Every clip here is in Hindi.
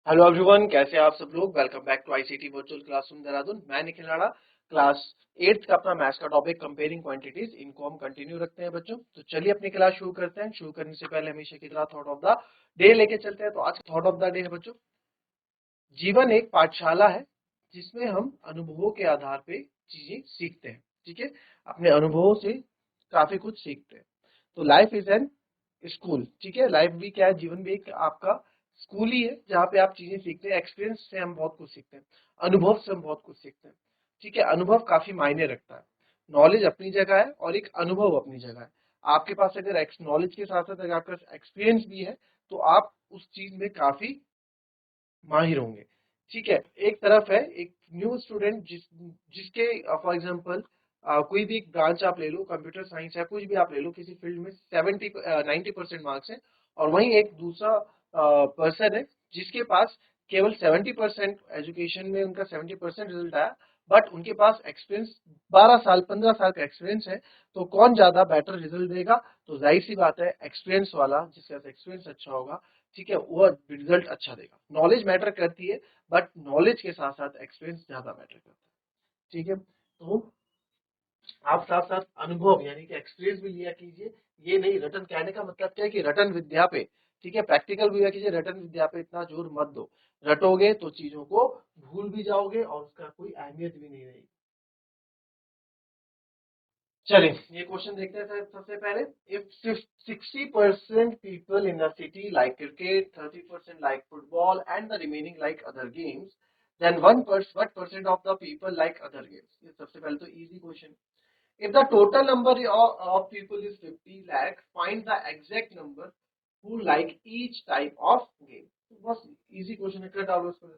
हेलो एवरीवन, कैसे हैं आप सब लोग। Welcome back to ICT virtual classroom Dehradun. मैं निखिल राणा। क्लास 8th का अपना मैथ्स का टॉपिक कंपेयरिंग क्वांटिटीज, इनको हम कंटिन्यू रखते हैं बच्चों। तो चलिए अपनी क्लास शुरू करते हैं। शुरू करने से पहले हमेशा की तरह थॉट ऑफ द डे लेके चलते हैं। तो आज का थॉट ऑफ द डे है बच्चों, जीवन एक पाठशाला है जिसमें हम अनुभवों के आधार पे चीजें सीखते हैं। ठीक है, अपने अनुभवों से काफी कुछ सीखते हैं। तो लाइफ इज एन स्कूल। ठीक है, लाइफ भी क्या है, जीवन भी एक आपका स्कूल ही है जहाँ पे आप चीजें सीखते हैं। एक्सपीरियंस से हम बहुत कुछ सीखते हैं, अनुभव से हम बहुत कुछ सीखते हैं। ठीक है, अनुभव काफी मायने रखता है। नॉलेज अपनी जगह है और एक अनुभव अपनी जगह है। आपके पास अगर नॉलेज के साथ साथ अगर आपका एक्सपीरियंस भी है तो आप उस चीज में काफी माहिर होंगे। ठीक है, एक तरफ है एक न्यू स्टूडेंट जिसके फॉर एग्जांपल कोई भी एक ब्रांच आप ले लो, कंप्यूटर साइंस या कुछ भी आप ले लो, किसी फील्ड में 90% मार्क्स है। और वहीं एक दूसरा पर्सन है जिसके पास केवल 70% एजुकेशन में उनका 70% रिजल्ट आया, बट उनके पास एक्सपीरियंस 12 साल 15 साल का एक्सपीरियंस है। तो कौन ज्यादा बेटर रिजल्ट देगा? तो जाहिर सी बात है, एक्सपीरियंस वाला, जिसका एक्सपीरियंस अच्छा होगा, ठीक है, वो रिजल्ट अच्छा देगा। नॉलेज मैटर करती है, बट नॉलेज के साथ साथ एक्सपीरियंस ज्यादा मैटर करता है। ठीक है, तो आप साथ साथ अनुभव यानी कि एक्सपीरियंस भी लिया कीजिए। ये नहीं, रटन कहने का मतलब क्या है कि रटन विद्या पे, ठीक है, प्रैक्टिकल भी लिया कीजिए, रटन विद्या पे इतना जोर मत दो। रटोगे तो चीजों को भूल भी जाओगे और उसका कोई अहमियत भी नहीं रहेगी। चलिए ये क्वेश्चन देखते हैं सबसे पहले। If 60% people in a city like cricket, 30% like football and the remaining like other games, then what percent of the people like other games? ये सबसे पहले तो easy question. If the total number of people is 50 lakh, find the exact number who like each type of game. तो बस इजी क्वेश्चन है, कर डालो इसको।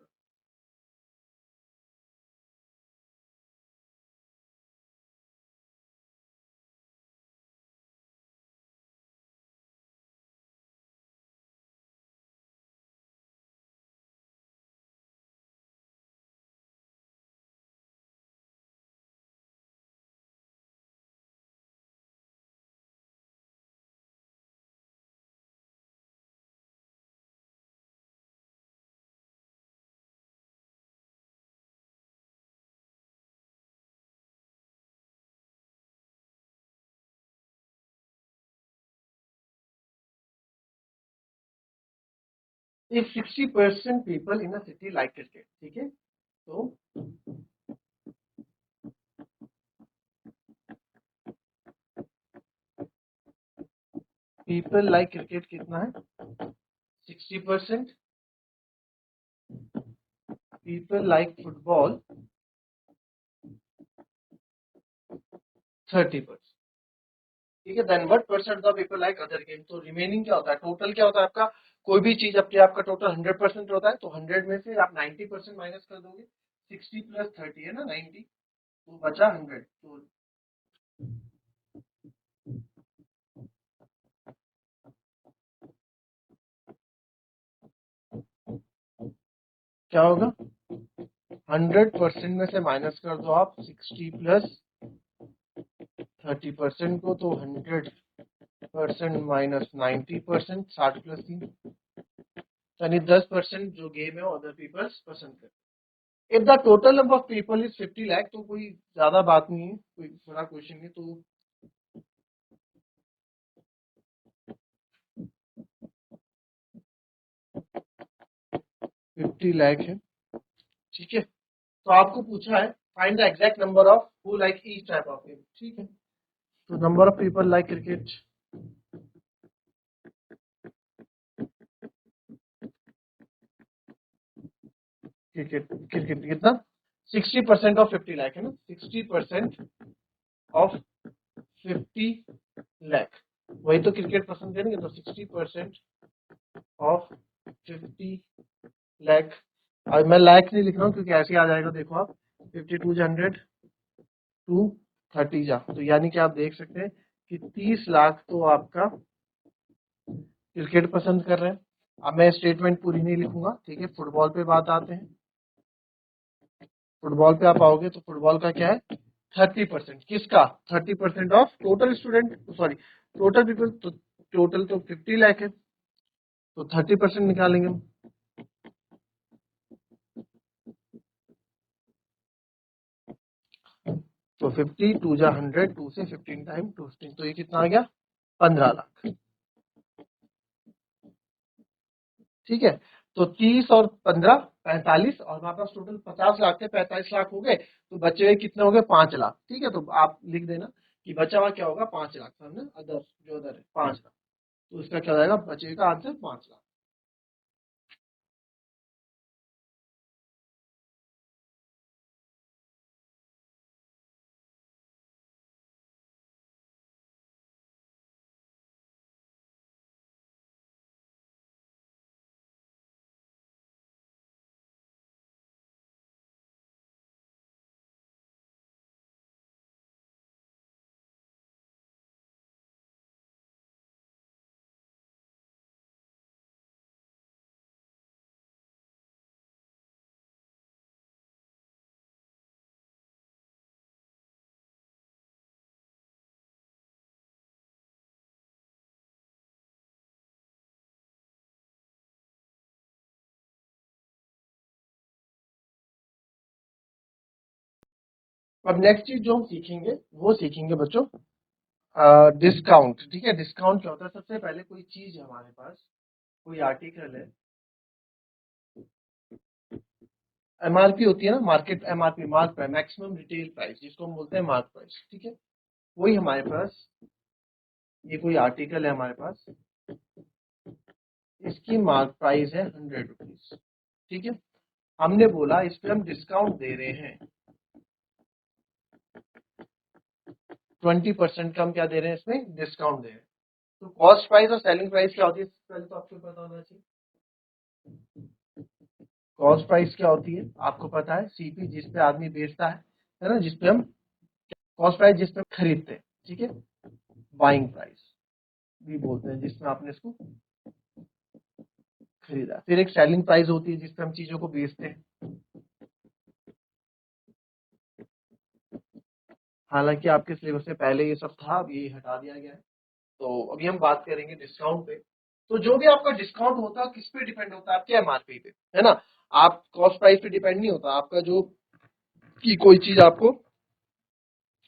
'If 60% people in a city like cricket', ठीक है, तो पीपल लाइक क्रिकेट कितना है? 60%। People like football 30%। ठीक है, then what percent of people like other game? तो रिमेनिंग क्या होता है, टोटल क्या होता है आपका? कोई भी चीज अपने आपका टोटल 100% होता है, तो 100 में से आप 90% माइनस कर दोगे। 60 प्लस 30 है ना 90, तो बचा 100। तो क्या होगा? 100% में से माइनस कर दो आप 60 प्लस 30% को, तो 100% माइनस 90%, 60 प्लस 3, यानी 10% जो गेम है वो अदर पीपल्स पसंद करते हैं। If the total number of people is 50 lakh, तो कोई ज्यादा बात नहीं है, कोई बड़ा क्वेश्चन है। तो 50 लाख है, ठीक है। तो आपको पूछा है find the exact number of who like each type of game, ठीक है। तो number of people like cricket, cricket cricket कितना? 60% ऑफ 50 लाख है ना, 60% ऑफ 50 लाख, वही तो क्रिकेट पसंद करेंगे। तो 60% ऑफ 50 लाख, और मैं लाख नहीं लिख रहा हूँ क्योंकि ऐसे आ जाएगा, देखो आप 52 100 टू 30 जा, तो यानी कि आप देख सकते हैं कि 30 लाख तो आपका क्रिकेट पसंद कर रहे हैं। अब मैं स्टेटमेंट पूरी नहीं लिखूंगा, ठीक है। फुटबॉल पे बात आते हैं। फुटबॉल पे आप आओगे तो फुटबॉल का क्या है? 30%। किसका? 30% of total student, sorry total people. तो टोटल तो 50 लाख है, तो 30% निकालेंगे हम। तो 50 2 जा 100, 2 से 15 टाइम 2 15, तो ये कितना आ गया 15 लाख। ठीक है, तो 30 और 15 45, और हमारे पास टोटल 50 लाख थे, 45 लाख हो गए, तो बचे हुए कितने हो गए 5 लाख। ठीक है, तो आप लिख देना कि बचा हुआ क्या होगा 5 लाख, समझे, अदर जो अदर है 5 लाख, तो इसका क्या हो जाएगा, बचे का आंसर 5 लाख। अब नेक्स्ट चीज जो हम सीखेंगे वो सीखेंगे बच्चों डिस्काउंट। ठीक है, डिस्काउंट क्या होता है, सबसे पहले कोई चीज है हमारे पास, कोई आर्टिकल है, एमआरपी होती है ना, market MRP, mark price, maximum retail price, जिसको हम बोलते हैं मार्क प्राइस। ठीक है, वही हमारे पास, ये कोई आर्टिकल है हमारे पास, इसकी मार्क प्राइस है 100 रुपीज। ठीक है, हमने बोला इस पे हम डिस्काउंट दे रहे हैं 20% का, हम क्या दे रहे हैं इसमें डिस्काउंट दे रहे हैं। तो कॉस्ट प्राइस और सेलिंग प्राइस क्या होती है, पहले तो आपको पता होना चाहिए। कॉस्ट प्राइस क्या होती है आपको पता है, सीपी, जिस पे आदमी बेचता है ना, जिस पे हम, कॉस्ट प्राइस जिस पे हम खरीदते हैं। ठीक है, बाइंग प्राइस भी बोलते हैं जिसमें आपने इसको खरीदा। फिर एक सेलिंग प्राइस होती है जिसपे हम चीजों को बेचते हैं, हालांकि आपके सिलेबस से पहले ये सब था, अब ये हटा दिया गया है। तो अभी हम बात करेंगे डिस्काउंट पे। तो जो भी आपका डिस्काउंट होता है किस पे डिपेंड होता है, आपके एमआरपी पे, है ना। आप कॉस्ट प्राइस पे डिपेंड नहीं होता आपका, जो कि कोई चीज आपको,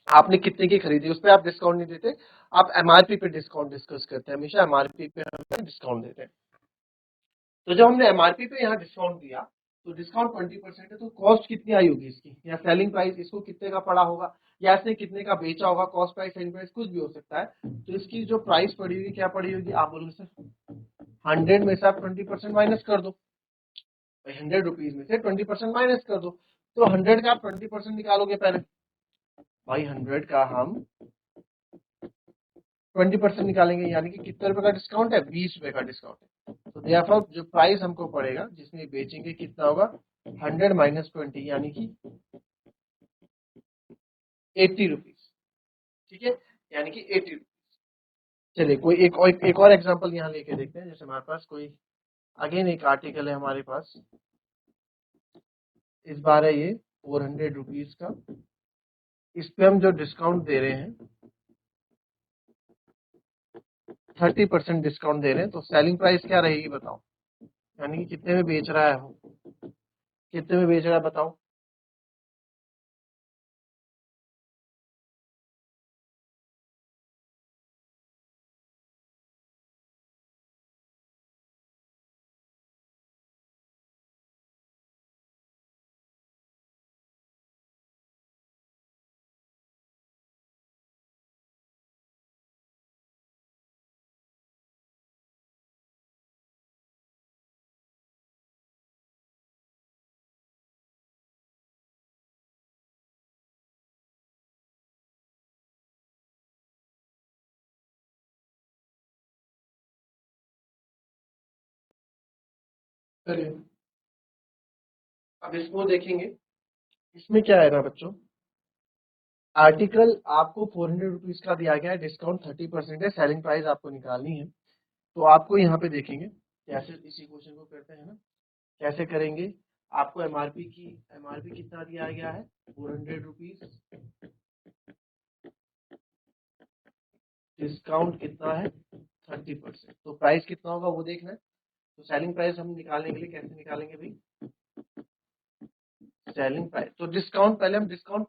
आपने कितने की खरीदी उस पर आप डिस्काउंट नहीं देते, आप एमआरपी पे डिस्काउंट डिस्कस करते हैं, हमेशा एमआरपी पे हम डिस्काउंट देते हैं। तो जब हमने एमआरपी पे यहाँ डिस्काउंट दिया, तो डिस्काउंट 20% है, तो कॉस्ट कितनी आई होगी इसकी, या सेलिंग प्राइस इसको कितने का पड़ा होगा, या इसने कितने का बेचा होगा, कॉस्ट प्राइस सेलिंग प्राइस कुछ भी हो सकता है। तो इसकी जो प्राइस पड़ी होगी क्या पड़ी होगी, आप बोलोगे सर 100 में से आप 20% माइनस कर दो, 100 रुपीज में से 20% माइनस कर दो, तो 100 का आप 20% निकालोगे पहले। भाई 100 का हम 20% निकालेंगे, यानी कि कितने रुपए का डिस्काउंट है, 20 रुपए का डिस्काउंट है। तो therefore जो प्राइस हमको पड़ेगा जिसमें बेचेंगे कितना होगा, 100 माइनस 20, यानी कि 80 रुपीज। ठीक है, यानी कि 80 रुपीज। चलिए कोई एक और एग्जांपल यहाँ लेके देखते हैं। जैसे हमारे पास कोई अगेन एक आर्टिकल है हमारे पास, इस बार है ये 400 रुपीज का, इस पे हम जो डिस्काउंट दे रहे हैं 30% डिस्काउंट दे रहे हैं, तो सेलिंग प्राइस क्या रहेगी बताओ, यानी कि कितने में बेच रहा है वो, कितने में बेच रहा है बताओ। चलिए अब इसको देखेंगे, इसमें क्या है ना बच्चों, आर्टिकल आपको 400 रुपीज का दिया गया है, डिस्काउंट 30% है, सेलिंग प्राइस आपको निकालनी है। तो आपको यहाँ पे देखेंगे कैसे इसी क्वेश्चन को करते हैं ना, कैसे करेंगे। आपको एमआरपी कितना दिया गया है 400 रुपीज, डिस्काउंट कितना है 30%, तो प्राइस कितना होगा वो देखना है। तो सेलिंग प्राइस हम निकालने के लिए कैसे निकालेंगे भाई, सेलिंग प्राइस, तो डिस्काउंट पहले हम डिस्काउंट,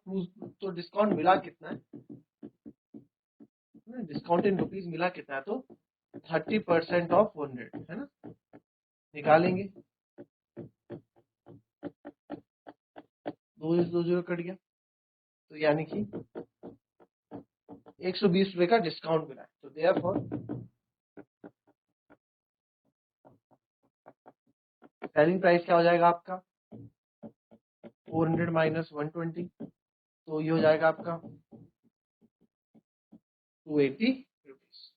तो डिस्काउंट मिला कितना है, डिस्काउंट इन रुपीज मिला कितना है, तो 30% ऑफ 100 है ना, निकालेंगे, 2 कट गया, तो यानी कि 120 रुपए का डिस्काउंट मिला है, तो देयरफॉर सेलिंग प्राइस क्या हो जाएगा आपका 400 माइनस 120, तो ये हो जाएगा आपका 280 रुपीज,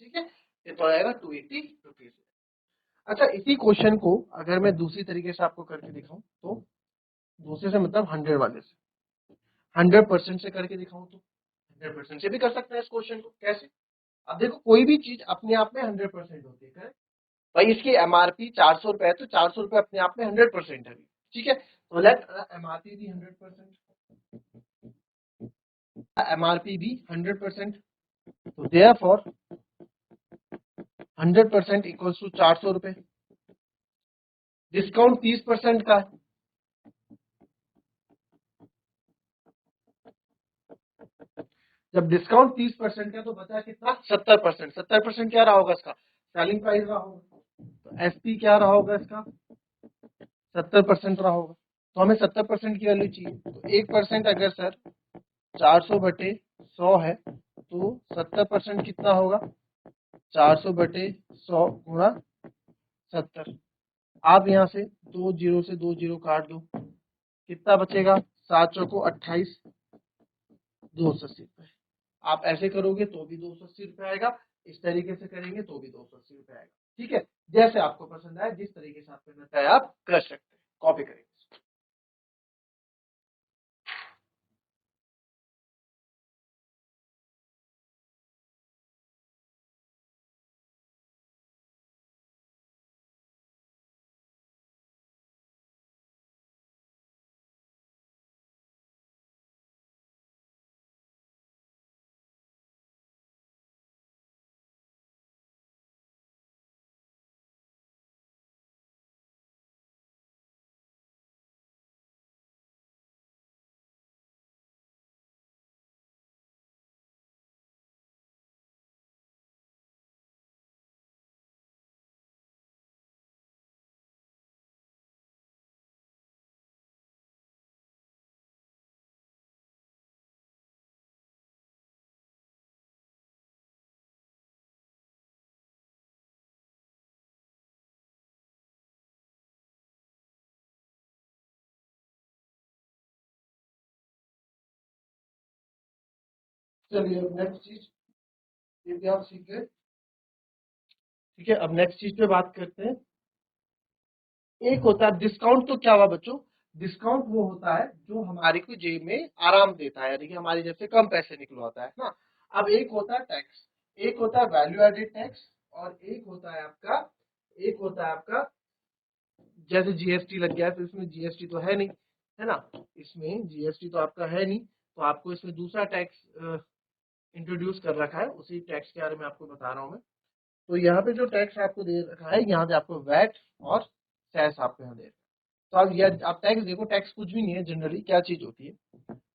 ठीक है, ये तो आएगा 280 रुपीज। अच्छा, इसी क्वेश्चन को अगर मैं दूसरी तरीके से आपको करके दिखाऊं, तो दूसरे से मतलब 100 वाले से, 100% से करके दिखाऊं, तो 100% से भी कर सकते हैं इस क्वेश्चन को। कैसे? अब देखो, कोई भी चीज अपने आप में 100% होती है, करेक्ट? भाई इसकी एमआरपी 400 रुपए है, तो 400 रुपए अपने आप में 100% है, ठीक है, तो लेट एमआरपी भी 100%, एमआरपी भी 100%, तो देयरफॉर 100% इक्वल्स टू 400 रुपए, डिस्काउंट 30% का है, जब डिस्काउंट 30% का तो बचा कितना 70%, 70% क्या रहा होगा इसका सेलिंग प्राइस रहा होगा, तो एसपी क्या रहा होगा इसका 70% रहा होगा, तो हमें 70% की वैल्यू चाहिए, तो 1% अगर सर 400/100 है, तो 70% कितना होगा 400/100 गुणा 70, आप यहाँ से 2 जीरो से 2 जीरो काट दो, कितना बचेगा 7 चौको 28, 280 रुपए, आप ऐसे करोगे तो भी 280 रुपए आएगा, इस तरीके से करेंगे तो भी 280 रुपए आएगा, ठीक है, जैसे आपको पसंद आए, जिस तरीके से आप करना चाहे आप कर सकते हैं, कॉपी करेंगे। चलिए अब नेक्स्ट चीज, ये भी आप सीख गए, ठीक है, अब नेक्स्ट चीज पे बात करते हैं। एक होता है डिस्काउंट, तो क्या हुआ बच्चों, डिस्काउंट वो होता है जो हमारी को जेब में आराम देता है, यानी कि हमारी जेब से कम पैसे निकलवाता है ना। अब एक होता है टैक्स, एक होता है वैल्यू एडेड टैक्स, और एक होता है आपका जैसे जीएसटी लग गया है, तो इसमें जीएसटी तो है नहीं, है ना, इसमें जीएसटी तो आपका है नहीं, तो आपको इसमें दूसरा टैक्स इंट्रोड्यूस कर रखा है, उसी टैक्स के बारे में आपको बता रहा हूँ मैं। तो यहाँ पे जो टैक्स आपको दे रखा है, यहाँ पे आपको वैट और सेस आपको यहाँ दे रखा है, तो अब ये आप टैक्स देखो, टैक्स कुछ भी नहीं है, जनरली क्या चीज होती है,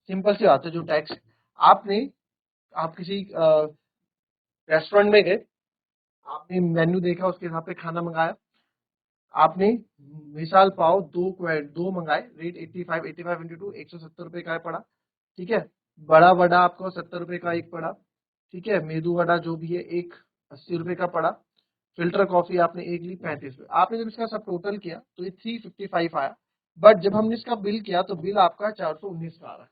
सिंपल सी बात है, जो टैक्स आपने, आप किसी रेस्टोरेंट में गए, आपने मेन्यू देखा, उसके हिसाब पे खाना मंगाया, आपने मिसाल पाव दो मंगाए, रेट 85, 85 इंटू 2 170 रुपए का पड़ा, ठीक है, बड़ा वड़ा आपको 70 रुपए का एक पड़ा, ठीक है, मेदू वड़ा जो भी है एक 80 रुपए का पड़ा, फिल्टर कॉफी आपने एक ली 35 रुपए, आपने जब इसका सब टोटल किया तो ये 355 आया, बट जब हमने इसका बिल किया तो बिल आपका 419 का आ रहा है,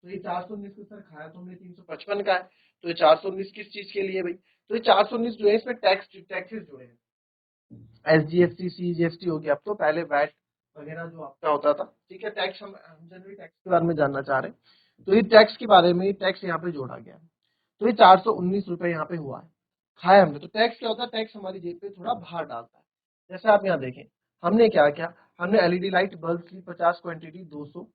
तो ये 419 को सर खाया तो हमने 355 का है, तो ये 419 किस चीज के लिए भाई, तो ये 419 जो है इसमें टैक्सेस जुड़े हैं, एसजीएसटी सीजीएसटी हो गया, अब तो पहले वैट वगैरह जो आपका होता था, ठीक है, टैक्स हम जनरली टैक्स के बारे में जानना चाह रहे हैं, तो ये टैक्स के बारे में टैक्स यहाँ पे जोड़ा गया है, तो ये 419 रुपए यहाँ पे हुआ है, खाया हमने, तो टैक्स क्या होता है, टैक्स हमारी जेब पे थोड़ा भार डालता है, जैसे आप यहाँ देखें, हमने क्या किया, हमने एलईडी लाइट बल्ब की 50 क्वांटिटी 200,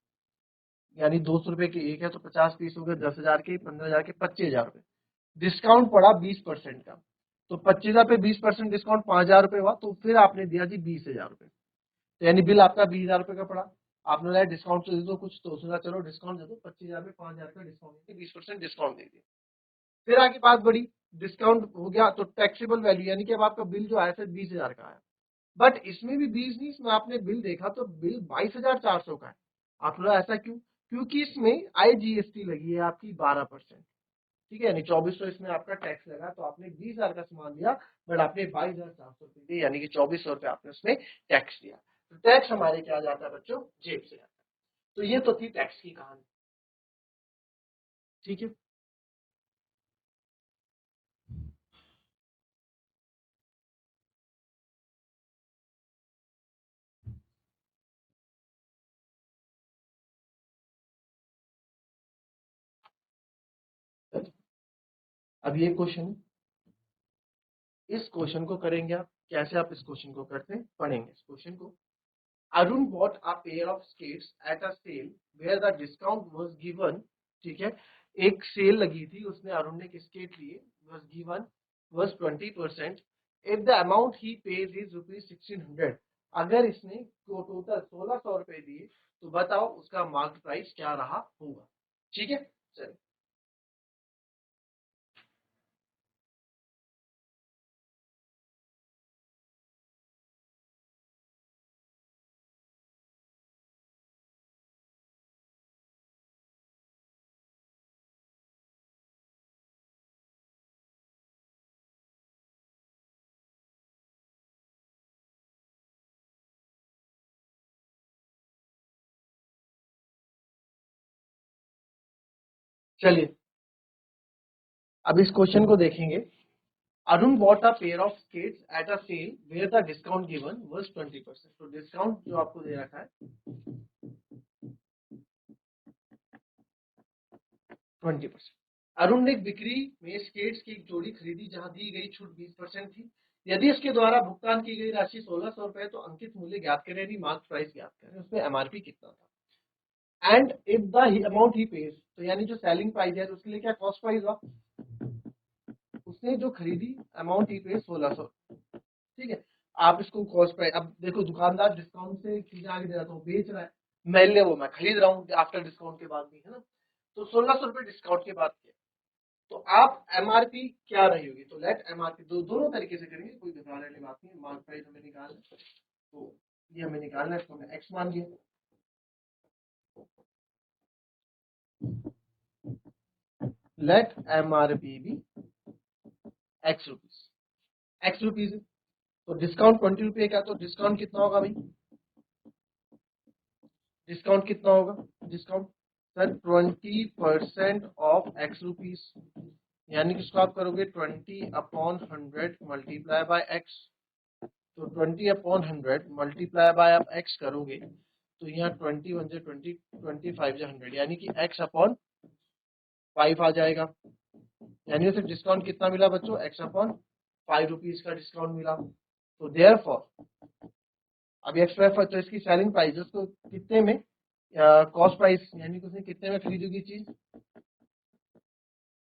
यानी 200 रुपए की एक है, तो 50 पीस हो गए 10,000 के, 15,000 के, 25,000 रुपए, डिस्काउंट पड़ा 20% का, तो 25,000 पे 20% डिस्काउंट 5,000 रुपए हुआ, तो फिर आपने दिया जी 20,000 रुपए, तो यानी बिल आपका 20,000 रुपए का पड़ा, आपने बोला डिस्काउंट तो दे दो कुछ, तो सोचा चलो डिस्काउंट दे दो, 25,000 में 5,000 का डिस्काउंट, 20% डिस्काउंट दे दिया। फिर आगे बात बढ़ी, डिस्काउंट हो गया तो टैक्सेबल वैल्यू यानी कि अब आपका बिल जो आया फिर 20,000 का आया, बट इसमें भी 20 नहीं, इसमें आपने बिल देखा तो बिल 22,400 का है। आप बोला ऐसा क्यों? क्योंकि इसमें IGST लगी है आपकी 12%, ठीक है, यानी 2400 इसमें आपका टैक्स लगा, तो आपने 20,000 का सामान लिया बट आपने 22,400 रुपए दिए, यानी कि 2400 रुपए आपने उसमें टैक्स दिया। तो टैक्स हमारे क्या जाता है बच्चों? जेब से जाता है। तो ये तो थी टैक्स की कहानी, ठीक है। अब ये क्वेश्चन है, इस क्वेश्चन को करेंगे आप कैसे? आप इस क्वेश्चन को करते हैं, पढ़ेंगे इस क्वेश्चन को। Arun bought a pair of skates at a sale where the discount was given, ठीक है, एक सेल लगी थी, उसने अरुण ने स्केट लिए, was given was 20%, if the amount he pays is rupees 1600, अगर इसने टोटल 1600 रुपए दिए तो बताओ उसका मार्केट प्राइस क्या रहा होगा, ठीक है। चलिए चलिए अब इस क्वेश्चन को देखेंगे। Arun bought a pair of skates at a sale where the discount given was 20%, तो डिस्काउंट जो आपको दे रखा है 20%। अरुण ने बिक्री में स्केट्स की एक जोड़ी खरीदी जहां दी गई छूट 20% थी। यदि इसके द्वारा भुगतान की गई राशि 1600 रुपए, तो अंकित मूल्य ज्ञात करें, यानी मार्क प्राइस ज्ञात करें, उसमें एमआरपी कितना था। And if the amount he page, तो यानी जो सेलिंग प्राइस है उसके लिए क्या कॉस्ट प्राइस हुआ, उसने जो खरीदी अमाउंट ही पेज 1600, ठीक है। आप इसको कॉस्ट प्राइस, अब देखो दुकानदार डिस्काउंट से चीजें आगे दे रहा था, वो बेच रहा है, मैं ले वो मैं खरीद रहा हूँ आफ्टर डिस्काउंट के बाद भी, है ना। तो 1600 रुपए डिस्काउंट के बाद किया, तो आप एमआरपी क्या रही होगी, तो लेट एमआरपी दोनों तरीके से करेंगे, कोई घबराने वाली बात नहीं है। मार्क प्राइस हमें निकालना है, तो ये हमें निकालना है, इसको हमने एक्स मान लिया। लेट एमआरपी भी एक्स रुपीज, एक्स रुपीज है, तो डिस्काउंट 20 रुपए का, तो डिस्काउंट कितना होगा भाई, डिस्काउंट कितना होगा, discount sir 20% of x rupees, यानी कि इसको आप करोगे 20/100 मल्टीप्लाई बाय एक्स, तो 20/100 मल्टीप्लाई बाय आप एक्स करोगे, तो यहाँ 20 1 20 25 100, यानी कि एक्स अपॉन 5 आ जाएगा, यानी उसे डिस्काउंट कितना मिला बच्चों, एक्स अपॉन 5 रुपीज का डिस्काउंट मिला। तो देयरफॉर अब एक्स प्राइस, तो इसकी सेलिंग प्राइस उसको कितने में, कॉस्ट प्राइस यानी कि उसने कितने में खरीदी होगी चीज,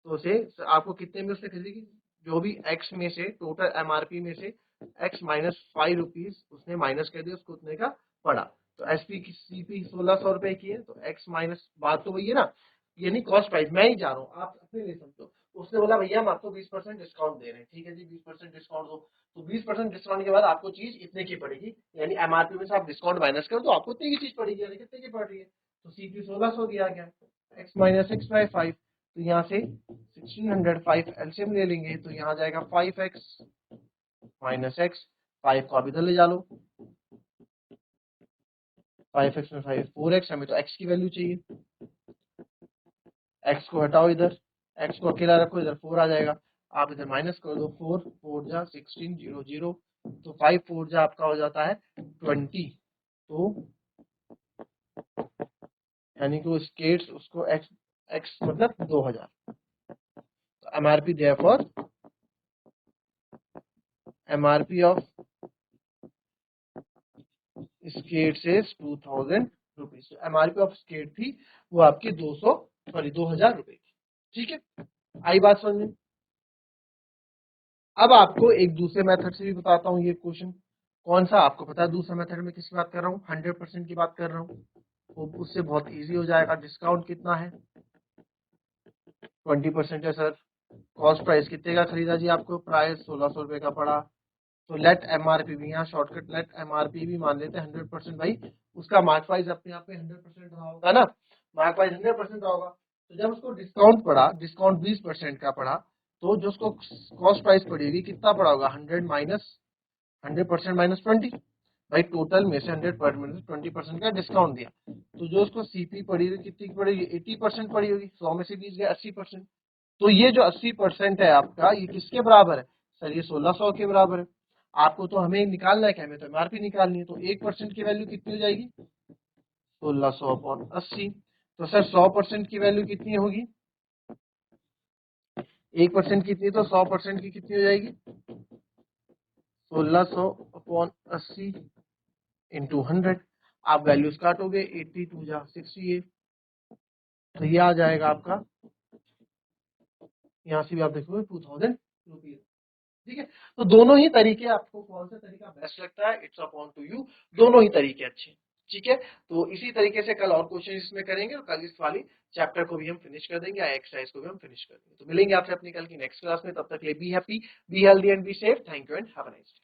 तो उसे आपको कितने में उसने खरीदी, जो भी एक्स में से टोटल एमआरपी में से एक्स माइनस 5 रुपीज उसने माइनस कर दिया, उसको उतने का पड़ा। तो एसपी की सीपी 1600 रुपए की है, तो एक्स माइनस, बात तो वही है ना, यानी कॉस्ट प्राइस मैं ही जा रहा हूँ, आप अपने लिए समझो। उसने बोला भैया हम आपको 20% डिस्काउंट दे रहे हैं, ठीक है जी 20% डिस्काउंट दो, तो 20% डिस्काउंट के बाद आपको चीज इतने की पड़ेगी, यानी एमआरपी में से आप डिस्काउंट माइनस कर दो, आपको इतने की चीज पड़ेगी, यानी कितने की पड़ रही है, तो सीपी 1600 दिया गया, एक्स माइनस एक्स बाय 5, तो यहाँ से 1605 एलसीएम ले लेंगे, तो यहाँ जाएगा 5x माइनस एक्स, 5 को आप इधर ले जा लो, 5x में 5 4x, हमें तो x की वैल्यू चाहिए, x को हटाओ इधर, x को अकेला रखो, इधर 4 आ जाएगा, आप इधर माइनस कर दो, 4 4 जा 16 0 0, तो 5 4 जा आपका हो जाता है 20, तो यानी कि वो स्केट्स उसको x x मतलब 2000, तो MRP therefore MRP of skate से 2000 रुपीज, एमआरपी ऑफ स्केट थी वो आपकी 2000 रुपए की, ठीक है, आई बात समझ में। अब आपको एक दूसरे मेथड से भी बताता हूँ ये क्वेश्चन, कौन सा आपको पता है दूसरा मेथड में किसकी बात कर रहा हूँ, 100% की बात कर रहा हूँ। वो उससे बहुत इजी हो जाएगा। डिस्काउंट कितना है, 20% है सर। कॉस्ट प्राइस कितने का खरीदा जी, आपको प्राइस 1600 रुपए का पड़ा। तो लेट एमआरपी भी, यहाँ शॉर्टकट लेट एमआरपी भी मान लेते हैं 100%। भाई उसका मार्क प्राइस अपने आप में 100% रहा होगा ना, मार्क प्राइस 100% रहा होगा। तो जब उसको डिस्काउंट पड़ा, डिस्काउंट 20% का पड़ा, तो जो उसको कॉस्ट प्राइस पड़ी होगी कितना पड़ा होगा, 100% माइनस 20। भाई टोटल में से 100% 20% का डिस्काउंट दिया, तो जो उसको सीपी पड़ी हुई कितनी की पड़ेगी, 80% पड़ी होगी। 100 में से 20 गया 80%। तो ये जो 80% है आपका, ये किसके बराबर है सर, ये 1600 के बराबर है। आपको तो हमें निकालना है, क्या हमें तो एमआरपी निकालनी है। तो 1% की वैल्यू कितनी हो जाएगी, 1600/80। तो सर 100% की वैल्यू कितनी होगी, 1% कितनी, तो 100% की कितनी हो जाएगी, 1600/80 इंटू 100। आप वैल्यूज काटोगे, 82 जा 68, तो ये आ जाएगा आपका, यहाँ से भी आप देखोगे 2000 रुपीज। ठीक है, तो दोनों ही तरीके, आपको कौन सा तरीका बेस्ट लगता है, इट्स अपॉन टू यू। दोनों ही तरीके अच्छे हैं। ठीक है, तो इसी तरीके से कल और क्वेश्चन इसमें करेंगे, और कल इस वाली चैप्टर को भी हम फिनिश कर देंगे, या एक्सरसाइज को भी हम फिनिश कर देंगे। तो मिलेंगे आपसे अपनी कल की नेक्स्ट क्लास में, तब तक के लिए be happy, be healthy and be safe. Thank you and have a nice day.